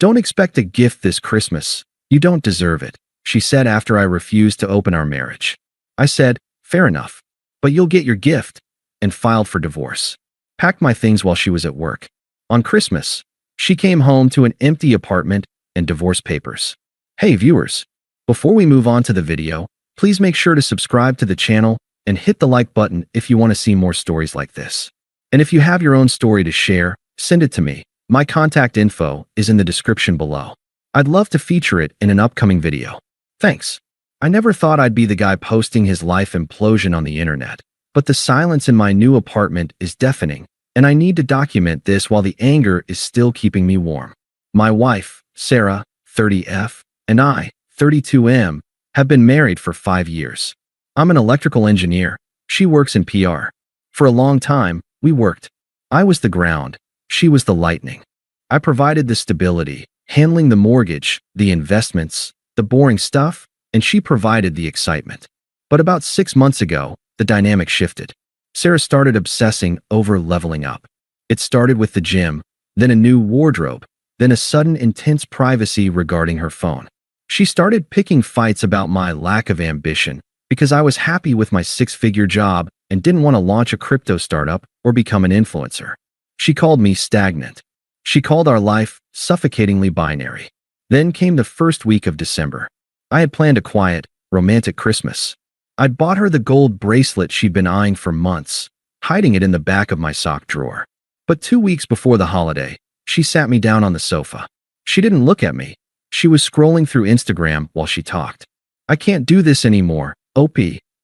"Don't expect a gift this Christmas. You don't deserve it," she said after I refused to open our marriage. I said, "Fair enough. But you'll get your gift," and filed for divorce. Packed my things while she was at work. On Christmas, she came home to an empty apartment and divorce papers. Hey viewers, before we move on to the video, please make sure to subscribe to the channel and hit the like button if you want to see more stories like this. And if you have your own story to share, send it to me. My contact info is in the description below. I'd love to feature it in an upcoming video. Thanks. I never thought I'd be the guy posting his life implosion on the internet, but the silence in my new apartment is deafening, and I need to document this while the anger is still keeping me warm. My wife, Sarah, 30F, and I, 32M, have been married for 5 years. I'm an electrical engineer. She works in PR. For a long time, we worked. I was the ground. She was the lightning. I provided the stability, handling the mortgage, the investments, the boring stuff, and she provided the excitement. But about 6 months ago, the dynamic shifted. Sarah started obsessing over leveling up. It started with the gym, then a new wardrobe, then a sudden intense privacy regarding her phone. She started picking fights about my lack of ambition because I was happy with my 6-figure job and didn't want to launch a crypto startup or become an influencer. She called me stagnant. She called our life suffocatingly binary. Then came the first week of December. I had planned a quiet, romantic Christmas. I'd bought her the gold bracelet she'd been eyeing for months, hiding it in the back of my sock drawer. But 2 weeks before the holiday, she sat me down on the sofa. She didn't look at me. She was scrolling through Instagram while she talked. "I can't do this anymore, OP,"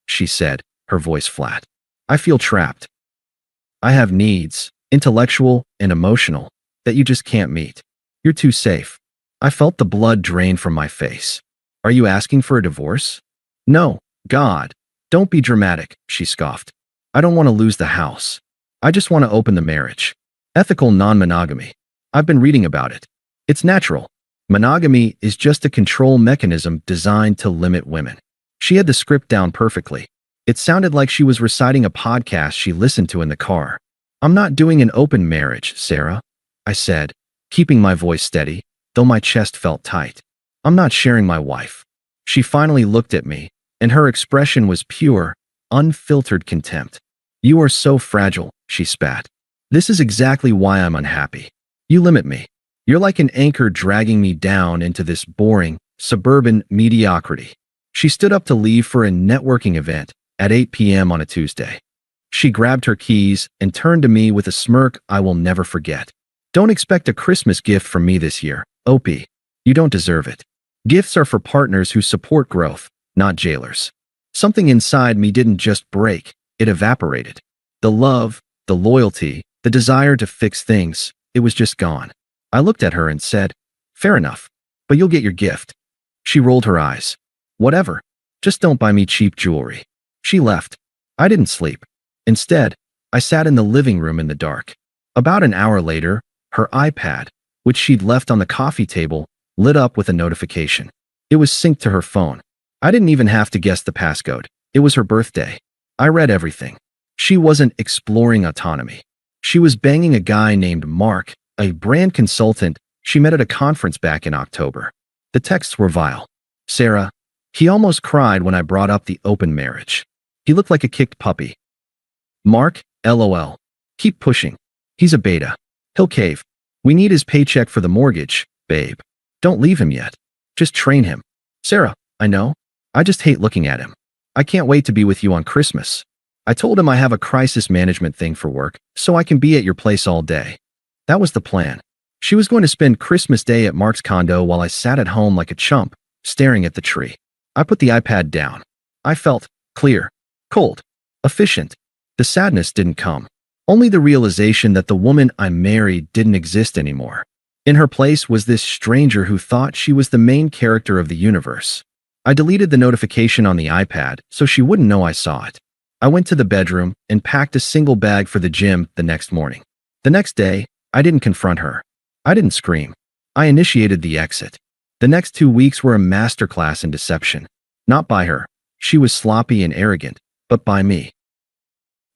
she said, her voice flat. "I feel trapped. I have needs, intellectual and emotional, that you just can't meet. You're too safe." I felt the blood drain from my face. "Are you asking for a divorce?" "No, God, don't be dramatic," she scoffed. "I don't want to lose the house. I just want to open the marriage. Ethical non-monogamy. I've been reading about it. It's natural. Monogamy is just a control mechanism designed to limit women." She had the script down perfectly. It sounded like she was reciting a podcast she listened to in the car. "I'm not doing an open marriage, Sarah," I said, keeping my voice steady, though my chest felt tight. "I'm not sharing my wife." She finally looked at me, and her expression was pure, unfiltered contempt. "You are so fragile," she spat. "This is exactly why I'm unhappy. You limit me. You're like an anchor dragging me down into this boring, suburban mediocrity." She stood up to leave for a networking event at 8 p.m. on a Tuesday. She grabbed her keys and turned to me with a smirk I will never forget. "Don't expect a Christmas gift from me this year, OP. You don't deserve it. Gifts are for partners who support growth, not jailers." Something inside me didn't just break, it evaporated. The love, the loyalty, the desire to fix things, it was just gone. I looked at her and said, "Fair enough, but you'll get your gift." She rolled her eyes. "Whatever. Just don't buy me cheap jewelry." She left. I didn't sleep. Instead, I sat in the living room in the dark. About an hour later, her iPad, which she'd left on the coffee table, lit up with a notification. It was synced to her phone. I didn't even have to guess the passcode. It was her birthday. I read everything. She wasn't exploring autonomy. She was banging a guy named Mark, a brand consultant she met at a conference back in October. The texts were vile. "Sarah, he almost cried when I brought up the open marriage. He looked like a kicked puppy. Mark, LOL. Keep pushing. He's a beta. He'll cave. We need his paycheck for the mortgage, babe. Don't leave him yet. Just train him. Sarah, I know. I just hate looking at him. I can't wait to be with you on Christmas. I told him I have a crisis management thing for work, so I can be at your place all day." That was the plan. She was going to spend Christmas Day at Mark's condo while I sat at home like a chump, staring at the tree. I put the iPad down. I felt clear, cold, efficient. The sadness didn't come. Only the realization that the woman I married didn't exist anymore. In her place was this stranger who thought she was the main character of the universe. I deleted the notification on the iPad so she wouldn't know I saw it. I went to the bedroom and packed a single bag for the gym the next morning. The next day, I didn't confront her. I didn't scream. I initiated the exit. The next 2 weeks were a masterclass in deception. Not by her. She was sloppy and arrogant, but by me.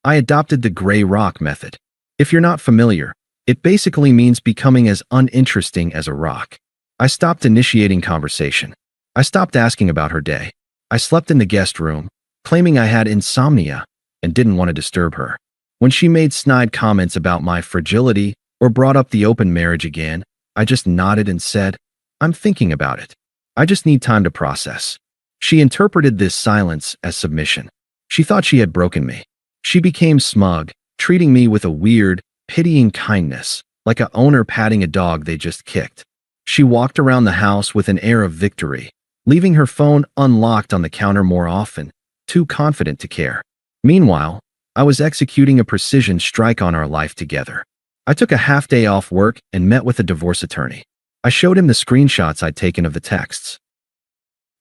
I adopted the gray rock method. If you're not familiar, it basically means becoming as uninteresting as a rock. I stopped initiating conversation. I stopped asking about her day. I slept in the guest room, claiming I had insomnia and didn't want to disturb her. When she made snide comments about my fragility or brought up the open marriage again, I just nodded and said, "I'm thinking about it. I just need time to process." She interpreted this silence as submission. She thought she had broken me. She became smug, treating me with a weird, pitying kindness, like a owner patting a dog they just kicked. She walked around the house with an air of victory, leaving her phone unlocked on the counter more often, too confident to care. Meanwhile, I was executing a precision strike on our life together. I took a half day off work and met with a divorce attorney. I showed him the screenshots I'd taken of the texts.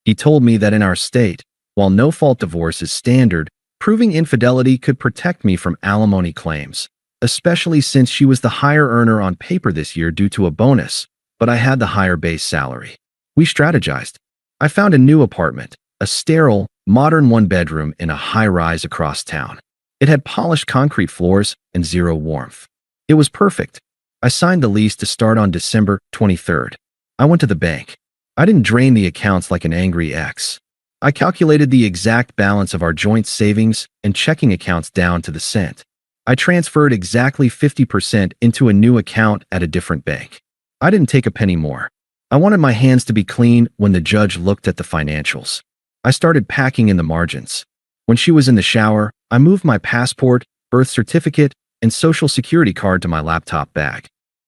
He told me that in our state, while no-fault divorce is standard, proving infidelity could protect me from alimony claims, especially since she was the higher earner on paper this year due to a bonus, but I had the higher base salary. We strategized. I found a new apartment, a sterile, modern one-bedroom in a high-rise across town. It had polished concrete floors and zero warmth. It was perfect. I signed the lease to start on December 23rd. I went to the bank. I didn't drain the accounts like an angry ex. I calculated the exact balance of our joint savings and checking accounts down to the cent. I transferred exactly 50% into a new account at a different bank. I didn't take a penny more. I wanted my hands to be clean when the judge looked at the financials. I started packing in the margins. When she was in the shower, I moved my passport, birth certificate, and social security card to my laptop bag.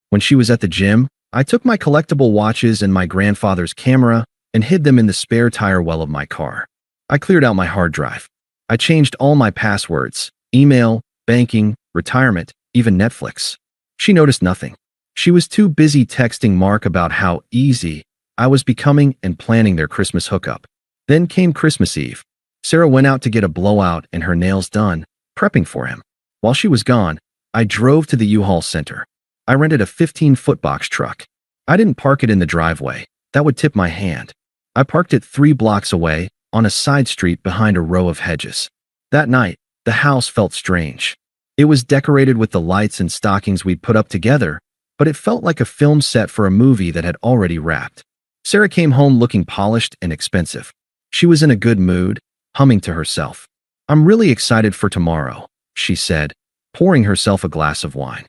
When she was at the gym, I took my collectible watches and my grandfather's camera and hid them in the spare tire well of my car. I cleared out my hard drive. I changed all my passwords, email, banking, retirement, even Netflix. She noticed nothing. She was too busy texting Mark about how easy I was becoming and planning their Christmas hookup. Then came Christmas Eve. Sarah went out to get a blowout and her nails done, prepping for him. While she was gone, I drove to the U-Haul Center. I rented a 15-foot box truck. I didn't park it in the driveway. That would tip my hand. I parked it 3 blocks away, on a side street behind a row of hedges. That night, the house felt strange. It was decorated with the lights and stockings we'd put up together, but it felt like a film set for a movie that had already wrapped. Sarah came home looking polished and expensive. She was in a good mood, humming to herself. "I'm really excited for tomorrow," she said, pouring herself a glass of wine.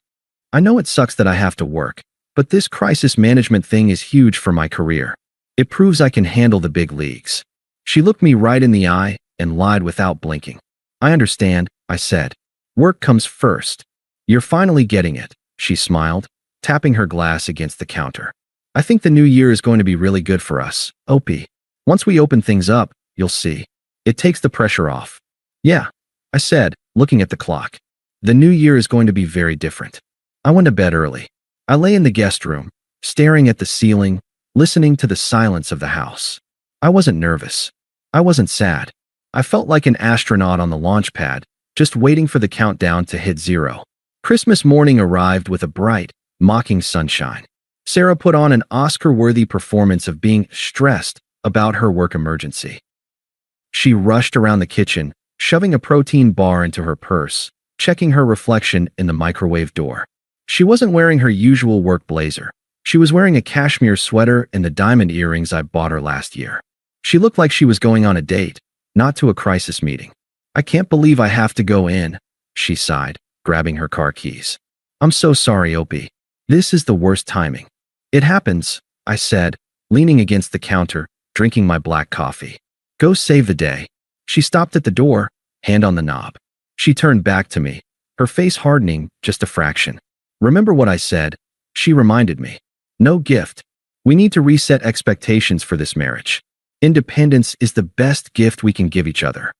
"I know it sucks that I have to work, but this crisis management thing is huge for my career. It proves I can handle the big leagues." She looked me right in the eye and lied without blinking. "I understand," I said. "Work comes first." "You're finally getting it," she smiled, tapping her glass against the counter. "I think the new year is going to be really good for us, Opie. Once we open things up, you'll see. It takes the pressure off." "Yeah," I said, looking at the clock. "The new year is going to be very different." I went to bed early. I lay in the guest room, staring at the ceiling, listening to the silence of the house. I wasn't nervous. I wasn't sad. I felt like an astronaut on the launch pad, just waiting for the countdown to hit 0. Christmas morning arrived with a bright, mocking sunshine. Sarah put on an Oscar-worthy performance of being stressed about her work emergency. She rushed around the kitchen, shoving a protein bar into her purse, checking her reflection in the microwave door. She wasn't wearing her usual work blazer. She was wearing a cashmere sweater and the diamond earrings I bought her last year. She looked like she was going on a date, not to a crisis meeting. "I can't believe I have to go in," she sighed, grabbing her car keys. "I'm so sorry, Opie. This is the worst timing." "It happens," I said, leaning against the counter, drinking my black coffee. "Go save the day." She stopped at the door, hand on the knob. She turned back to me, her face hardening just a fraction. "Remember what I said?" She reminded me. "No gift. We need to reset expectations for this marriage. Independence is the best gift we can give each other."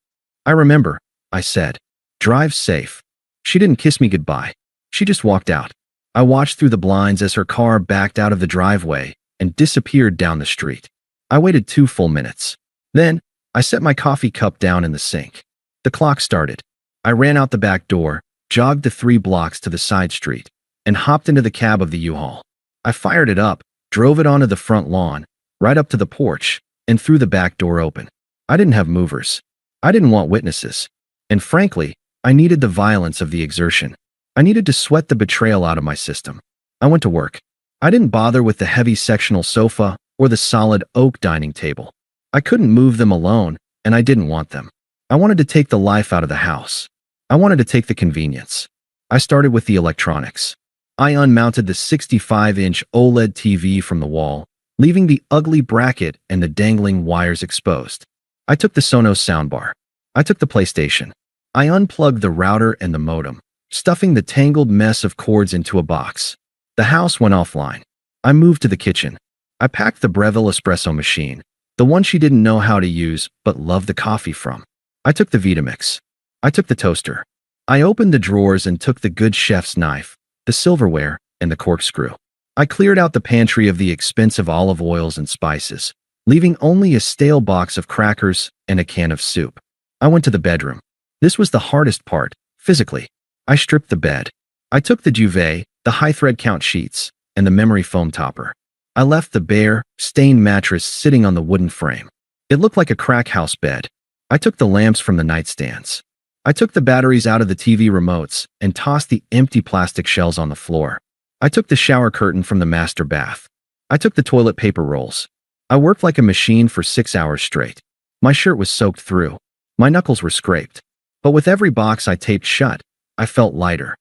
"I remember," I said. "Drive safe." She didn't kiss me goodbye. She just walked out. I watched through the blinds as her car backed out of the driveway and disappeared down the street. I waited 2 full minutes. Then, I set my coffee cup down in the sink. The clock started. I ran out the back door, jogged the 3 blocks to the side street, and hopped into the cab of the U-Haul. I fired it up, drove it onto the front lawn, right up to the porch, and threw the back door open. I didn't have movers. I didn't want witnesses. And frankly, I needed the violence of the exertion. I needed to sweat the betrayal out of my system. I went to work. I didn't bother with the heavy sectional sofa or the solid oak dining table. I couldn't move them alone, and I didn't want them. I wanted to take the life out of the house. I wanted to take the convenience. I started with the electronics. I unmounted the 65-inch OLED TV from the wall, leaving the ugly bracket and the dangling wires exposed. I took the Sonos soundbar. I took the PlayStation. I unplugged the router and the modem, stuffing the tangled mess of cords into a box. The house went offline. I moved to the kitchen. I packed the Breville espresso machine, the one she didn't know how to use but loved the coffee from. I took the Vitamix. I took the toaster. I opened the drawers and took the good chef's knife, the silverware, and the corkscrew. I cleared out the pantry of the expensive olive oils and spices, leaving only a stale box of crackers and a can of soup. I went to the bedroom. This was the hardest part, physically. I stripped the bed. I took the duvet, the high thread count sheets, and the memory foam topper. I left the bare, stained mattress sitting on the wooden frame. It looked like a crack house bed. I took the lamps from the nightstands. I took the batteries out of the TV remotes and tossed the empty plastic shells on the floor. I took the shower curtain from the master bath. I took the toilet paper rolls. I worked like a machine for 6 hours straight. My shirt was soaked through. My knuckles were scraped. But with every box I taped shut, I felt lighter.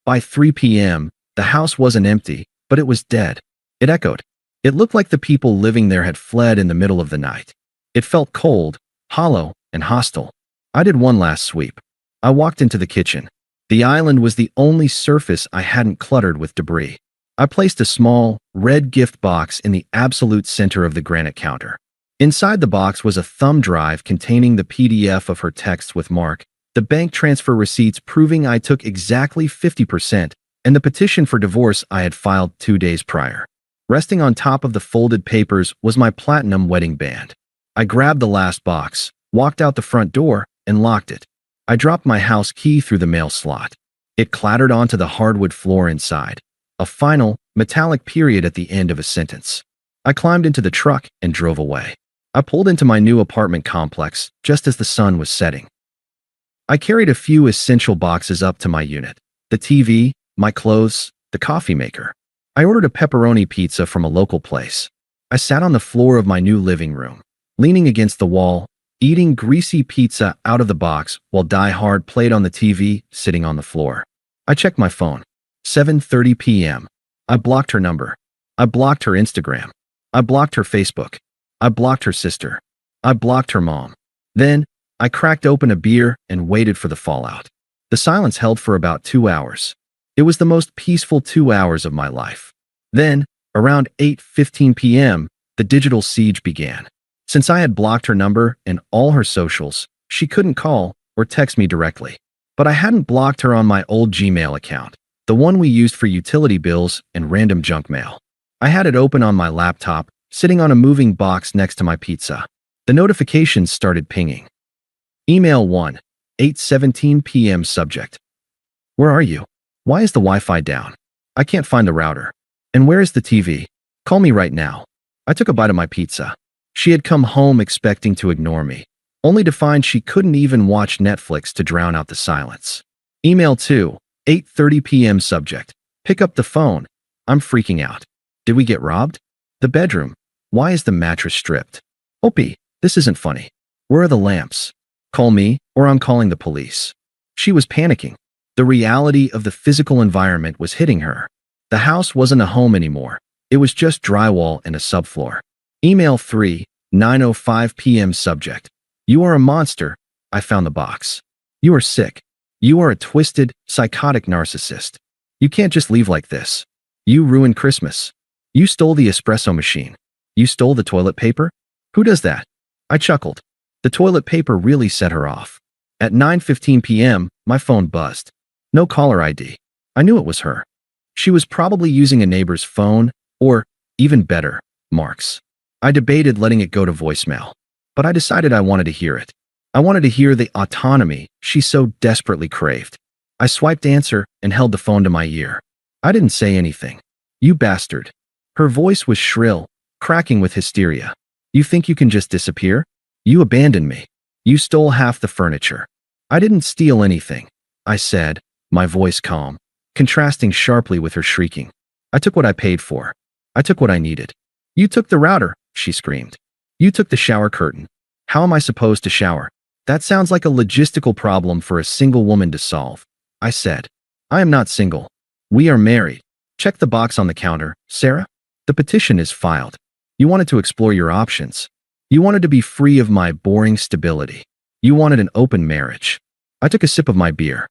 By 3 p.m., the house wasn't empty, but it was dead. It echoed. It looked like the people living there had fled in the middle of the night. It felt cold, hollow, and hostile. I did one last sweep. I walked into the kitchen. The island was the only surface I hadn't cluttered with debris. I placed a small, red gift box in the absolute center of the granite counter. Inside the box was a thumb drive containing the PDF of her texts with Mark, the bank transfer receipts proving I took exactly 50%, and the petition for divorce I had filed 2 days prior. Resting on top of the folded papers was my platinum wedding band. I grabbed the last box, walked out the front door, and locked it. I dropped my house key through the mail slot. It clattered onto the hardwood floor inside, a final, metallic period at the end of a sentence. I climbed into the truck and drove away. I pulled into my new apartment complex just as the sun was setting. I carried a few essential boxes up to my unit: the TV, my clothes, the coffee maker. I ordered a pepperoni pizza from a local place. I sat on the floor of my new living room, leaning against the wall, eating greasy pizza out of the box while Die Hard played on the TV sitting on the floor. I checked my phone. 7:30 p.m. I blocked her number. I blocked her Instagram. I blocked her Facebook. I blocked her sister. I blocked her mom. Then, I cracked open a beer and waited for the fallout. The silence held for about 2 hours. It was the most peaceful 2 hours of my life. Then, around 8:15 p.m., the digital siege began. Since I had blocked her number and all her socials, she couldn't call or text me directly. But I hadn't blocked her on my old Gmail account, the one we used for utility bills and random junk mail. I had it open on my laptop, sitting on a moving box next to my pizza. The notifications started pinging. Email 1, 8:17 p.m. Subject: Where are you? Why is the Wi-Fi down? I can't find the router. And where is the TV? Call me right now. I took a bite of my pizza. She had come home expecting to ignore me, only to find she couldn't even watch Netflix to drown out the silence. Email 2, 8:30 p.m. Subject: Pick up the phone. I'm freaking out. Did we get robbed? The bedroom. Why is the mattress stripped? Opie, this isn't funny. Where are the lamps? Call me, or I'm calling the police. She was panicking. The reality of the physical environment was hitting her. The house wasn't a home anymore. It was just drywall and a subfloor. Email 3, 9:05 p.m. Subject: You are a monster. I found the box. You are sick. You are a twisted, psychotic narcissist. You can't just leave like this. You ruined Christmas. You stole the espresso machine. You stole the toilet paper? Who does that? I chuckled. The toilet paper really set her off. At 9:15 p.m., my phone buzzed. No caller ID. I knew it was her. She was probably using a neighbor's phone, or, even better, Mark's. I debated letting it go to voicemail, but I decided I wanted to hear it. I wanted to hear the autonomy she so desperately craved. I swiped answer and held the phone to my ear. I didn't say anything. You bastard. Her voice was shrill, cracking with hysteria. You think you can just disappear? You abandoned me. You stole half the furniture. I didn't steal anything, I said, my voice calm, contrasting sharply with her shrieking. I took what I paid for. I took what I needed. You took the router, she screamed. You took the shower curtain. How am I supposed to shower? That sounds like a logistical problem for a single woman to solve, I said. I am not single. We are married. Check the box on the counter, Sarah. The petition is filed. You wanted to explore your options. You wanted to be free of my boring stability. You wanted an open marriage. I took a sip of my beer.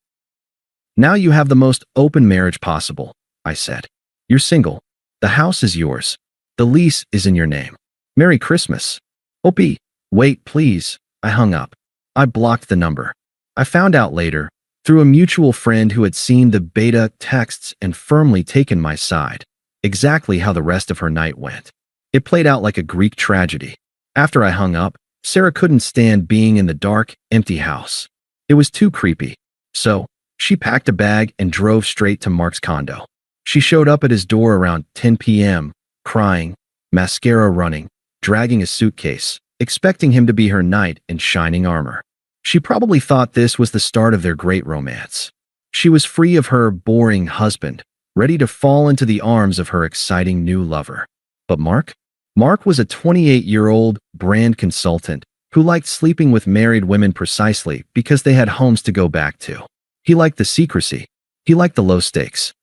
Now you have the most open marriage possible, I said. You're single. The house is yours. The lease is in your name. Merry Christmas. Opie, wait, please. I hung up. I blocked the number. I found out later, through a mutual friend who had seen the beta texts and firmly taken my side, exactly how the rest of her night went. It played out like a Greek tragedy. After I hung up, Sarah couldn't stand being in the dark, empty house. It was too creepy. So, she packed a bag and drove straight to Mark's condo. She showed up at his door around 10 p.m., crying, mascara running, dragging a suitcase, expecting him to be her knight in shining armor. She probably thought this was the start of their great romance. She was free of her boring husband, ready to fall into the arms of her exciting new lover. But Mark? Mark was a 28-year-old brand consultant who liked sleeping with married women precisely because they had homes to go back to. He liked the secrecy. He liked the low stakes.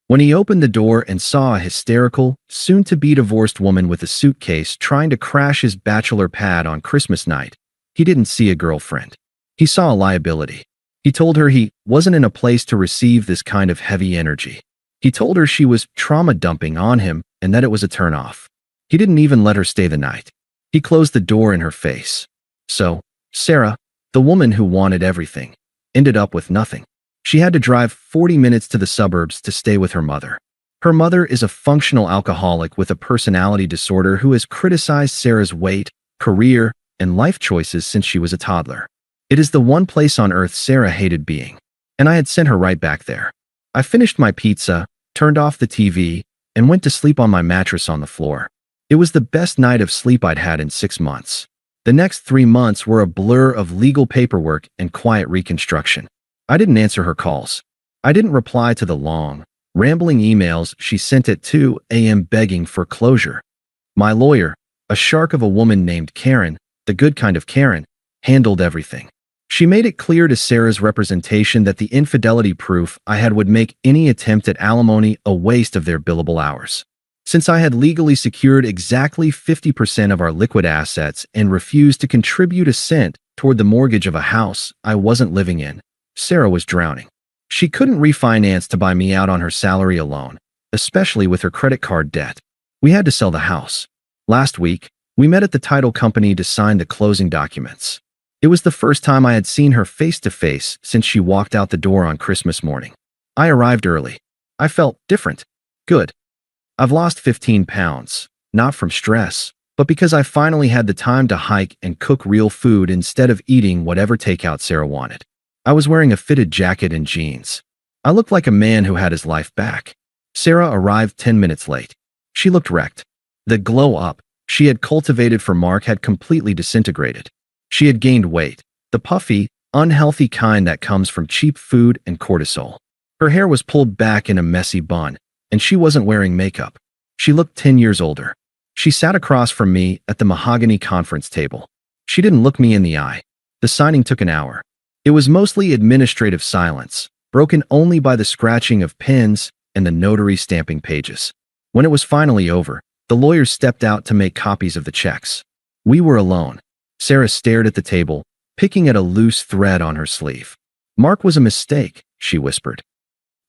When he opened the door and saw a hysterical, soon-to-be divorced woman with a suitcase trying to crash his bachelor pad on Christmas night, he didn't see a girlfriend. He saw a liability. He told her he wasn't in a place to receive this kind of heavy energy. He told her she was trauma dumping on him and that it was a turnoff. He didn't even let her stay the night. He closed the door in her face. So, Sarah, the woman who wanted everything, ended up with nothing. She had to drive 40 minutes to the suburbs to stay with her mother. Her mother is a functional alcoholic with a personality disorder who has criticized Sarah's weight, career, and life choices since she was a toddler. It is the one place on earth Sarah hated being, and I had sent her right back there. I finished my pizza, turned off the TV, and went to sleep on my mattress on the floor. It was the best night of sleep I'd had in 6 months. The next 3 months were a blur of legal paperwork and quiet reconstruction. I didn't answer her calls. I didn't reply to the long, rambling emails she sent at 2 a.m. begging for closure. My lawyer, a shark of a woman named Karen, the good kind of Karen, handled everything. She made it clear to Sarah's representation that the infidelity proof I had would make any attempt at alimony a waste of their billable hours. Since I had legally secured exactly 50% of our liquid assets and refused to contribute a cent toward the mortgage of a house I wasn't living in, Sarah was drowning. She couldn't refinance to buy me out on her salary alone, especially with her credit card debt. We had to sell the house. Last week, we met at the title company to sign the closing documents. It was the first time I had seen her face-to-face since she walked out the door on Christmas morning. I arrived early. I felt different. Good. I've lost 15 pounds, not from stress, but because I finally had the time to hike and cook real food instead of eating whatever takeout Sarah wanted. I was wearing a fitted jacket and jeans. I looked like a man who had his life back. Sarah arrived 10 minutes late. She looked wrecked. The glow-up she had cultivated for Mark had completely disintegrated. She had gained weight, the puffy, unhealthy kind that comes from cheap food and cortisol. Her hair was pulled back in a messy bun, and she wasn't wearing makeup. She looked 10 years older. She sat across from me at the mahogany conference table. She didn't look me in the eye. The signing took an hour. It was mostly administrative silence, broken only by the scratching of pens and the notary stamping pages. When it was finally over, the lawyers stepped out to make copies of the checks. We were alone. Sarah stared at the table, picking at a loose thread on her sleeve. Mark was a mistake, she whispered.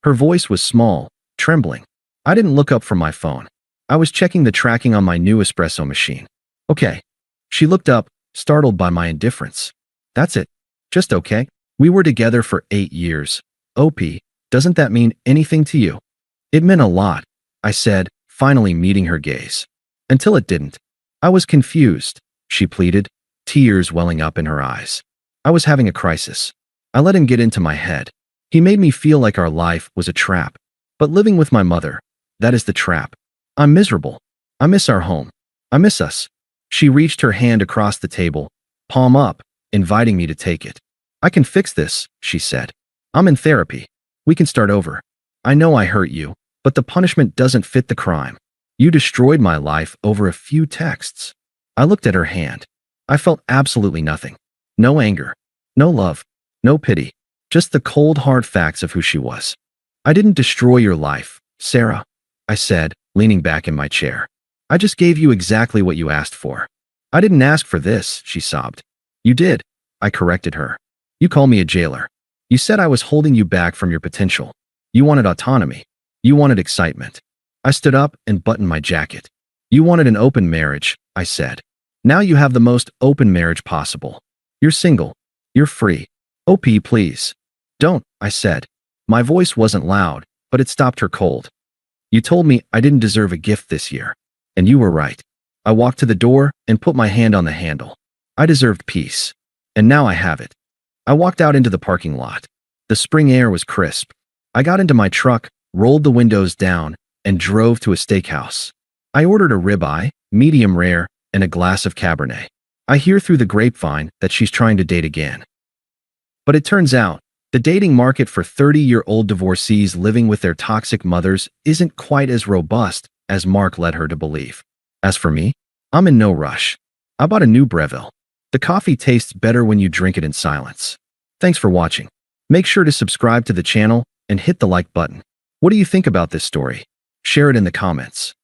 Her voice was small, trembling. I didn't look up from my phone. I was checking the tracking on my new espresso machine. Okay. She looked up, startled by my indifference. That's it. Just okay. We were together for 8 years. OP, doesn't that mean anything to you? It meant a lot, I said, finally meeting her gaze. Until it didn't. I was confused, she pleaded, tears welling up in her eyes. I was having a crisis. I let him get into my head. He made me feel like our life was a trap. But living with my mother, that is the trap. I'm miserable. I miss our home. I miss us. She reached her hand across the table, palm up, inviting me to take it. I can fix this, she said. I'm in therapy. We can start over. I know I hurt you, but the punishment doesn't fit the crime. You destroyed my life over a few texts. I looked at her hand. I felt absolutely nothing. No anger. No love. No pity. Just the cold, hard facts of who she was. I didn't destroy your life, Sarah, I said, leaning back in my chair. I just gave you exactly what you asked for. I didn't ask for this, she sobbed. You did, I corrected her. You called me a jailer. You said I was holding you back from your potential. You wanted autonomy. You wanted excitement. I stood up and buttoned my jacket. You wanted an open marriage, I said. Now you have the most open marriage possible. You're single. You're free. OP, please. Don't, I said. My voice wasn't loud, but it stopped her cold. You told me I didn't deserve a gift this year. And you were right. I walked to the door and put my hand on the handle. I deserved peace. And now I have it. I walked out into the parking lot. The spring air was crisp. I got into my truck, rolled the windows down, and drove to a steakhouse. I ordered a ribeye, medium rare, and a glass of Cabernet. I hear through the grapevine that she's trying to date again. But it turns out, the dating market for 30-year-old divorcees living with their toxic mothers isn't quite as robust as Mark led her to believe. As for me, I'm in no rush. I bought a new Breville. The coffee tastes better when you drink it in silence. Thanks for watching. Make sure to subscribe to the channel and hit the like button. What do you think about this story? Share it in the comments.